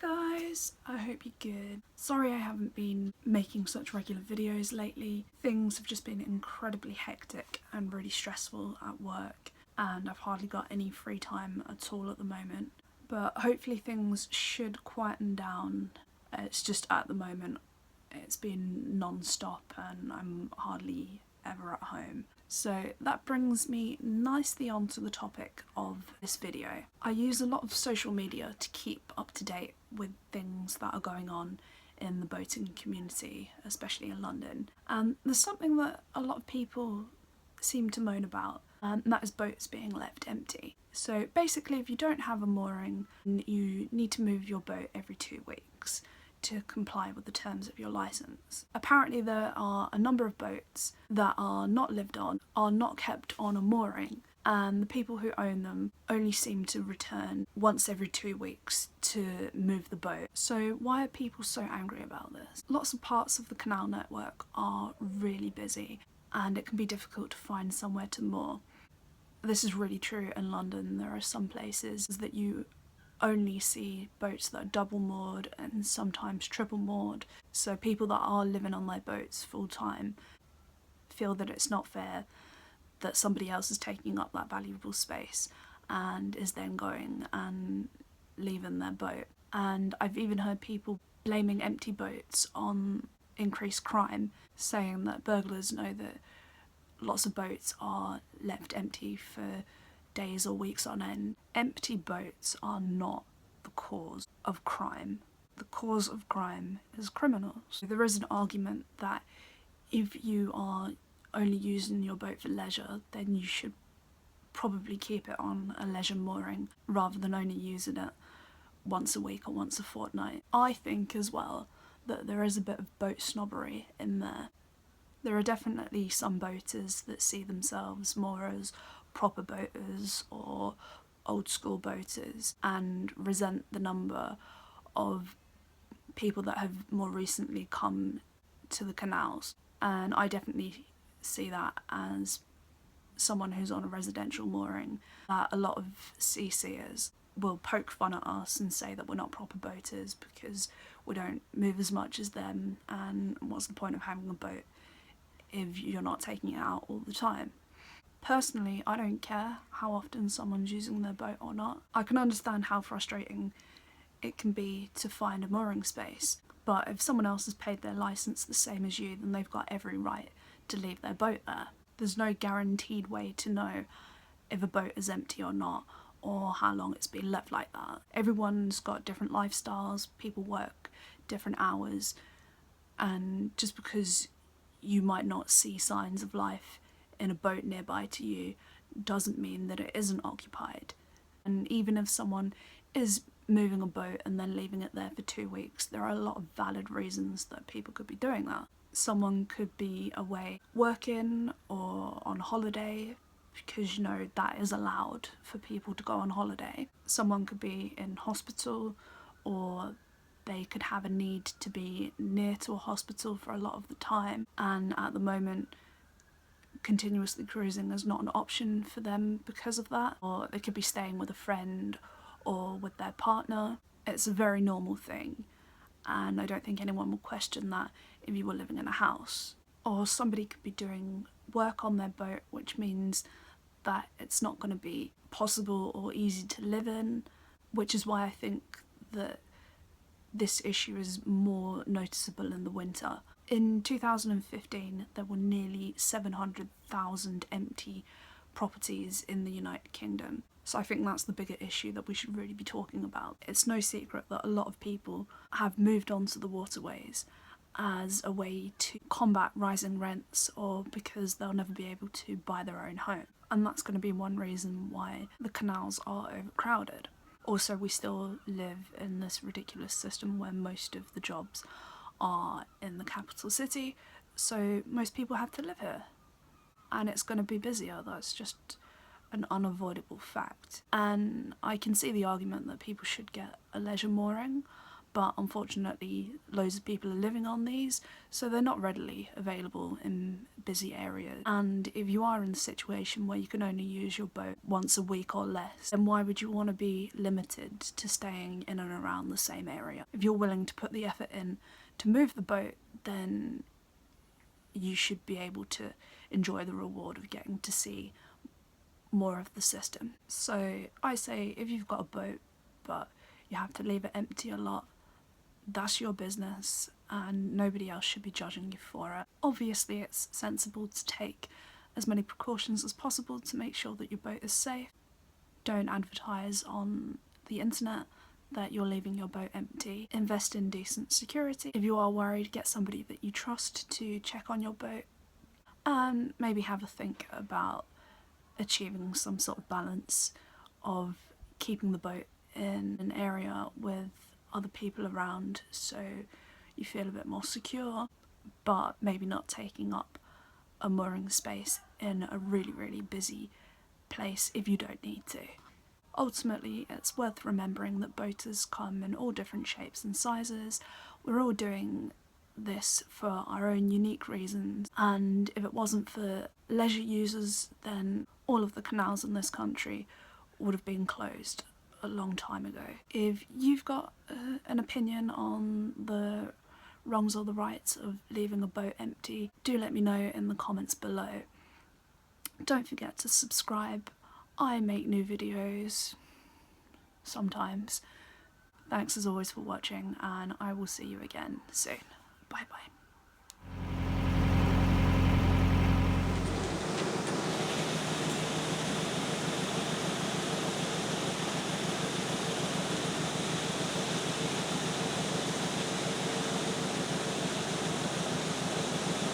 guys, I hope you're good. Sorry I haven't been making such regular videos lately. Things have just been incredibly hectic and really stressful at work, and I've hardly got any free time at all at the moment. But hopefully things should quieten down. It's just at the moment it's been non-stop and I'm hardly ever at home. So that brings me nicely onto the topic of this video. I use a lot of social media to keep up to date with things that are going on in the boating community, especially in London. And there's something that a lot of people seem to moan about, and that is boats being left empty. So basically, if you don't have a mooring, you need to move your boat every 2 weeks to comply with the terms of your licence. Apparently there are a number of boats that are not lived on, are not kept on a mooring, and the people who own them only seem to return once every 2 weeks to move the boat. So why are people so angry about this? Lots of parts of the canal network are really busy and it can be difficult to find somewhere to moor. This is really true in London. There are some places that you only see boats that are double moored and sometimes triple moored, so people that are living on their boats full time feel that it's not fair that somebody else is taking up that valuable space and is then going and leaving their boat. And I've even heard people blaming empty boats on increased crime, saying that burglars know that lots of boats are left empty for days or weeks on end. Empty boats are not the cause of crime. The cause of crime is criminals. There is an argument that if you are only using your boat for leisure, then you should probably keep it on a leisure mooring rather than only using it once a week or once a fortnight. I think as well that there is a bit of boat snobbery in there. There are definitely some boaters that see themselves more as proper boaters or old school boaters and resent the number of people that have more recently come to the canals. And I definitely see that as someone who's on a residential mooring, that a lot of CCers will poke fun at us and say that we're not proper boaters because we don't move as much as them, and what's the point of having a boat if you're not taking it out all the time. Personally, I don't care how often someone's using their boat or not. I can understand how frustrating it can be to find a mooring space, but if someone else has paid their licence the same as you, then they've got every right to leave their boat there. There's no guaranteed way to know if a boat is empty or not, or how long it's been left like that. Everyone's got different lifestyles, people work different hours, and just because you might not see signs of life in a boat nearby to you doesn't mean that it isn't occupied. And even if someone is moving a boat and then leaving it there for 2 weeks, there are a lot of valid reasons that people could be doing that. Someone could be away working or on holiday because, you know, that is allowed for people to go on holiday. Someone could be in hospital, or they could have a need to be near to a hospital for a lot of the time, and at the moment continuously cruising is not an option for them because of that. Or they could be staying with a friend or with their partner. It's a very normal thing, and I don't think anyone will question that if you were living in a house. Or somebody could be doing work on their boat, which means that it's not going to be possible or easy to live in, which is why I think that this issue is more noticeable in the winter. In 2015, there were nearly 700,000 empty properties in the United Kingdom. So I think that's the bigger issue that we should really be talking about. It's no secret that a lot of people have moved onto the waterways as a way to combat rising rents, or because they'll never be able to buy their own home. And that's going to be one reason why the canals are overcrowded. Also, we still live in this ridiculous system where most of the jobs are in the capital city, so most people have to live here. And it's going to be busier, that's just an unavoidable fact. And I can see the argument that people should get a leisure mooring, but unfortunately loads of people are living on these, so they're not readily available in busy areas. And if you are in the situation where you can only use your boat once a week or less, then why would you want to be limited to staying in and around the same area? If you're willing to put the effort in to move the boat, then you should be able to enjoy the reward of getting to see more of the system. So I say, if you've got a boat but you have to leave it empty a lot, that's your business and nobody else should be judging you for it. Obviously it's sensible to take as many precautions as possible to make sure that your boat is safe. Don't advertise on the internet that you're leaving your boat empty. Invest in decent security. If you are worried, get somebody that you trust to check on your boat, and maybe have a think about achieving some sort of balance of keeping the boat in an area with other people around so you feel a bit more secure, but maybe not taking up a mooring space in a really busy place if you don't need to. Ultimately, it's worth remembering that boaters come in all different shapes and sizes. We're all doing this for our own unique reasons, and if it wasn't for leisure users, then all of the canals in this country would have been closed a long time ago. If you've got an opinion on the wrongs or the rights of leaving a boat empty, do let me know in the comments below. Don't forget to subscribe. I make new videos sometimes. Thanks as always for watching, and I will see you again soon. Bye bye.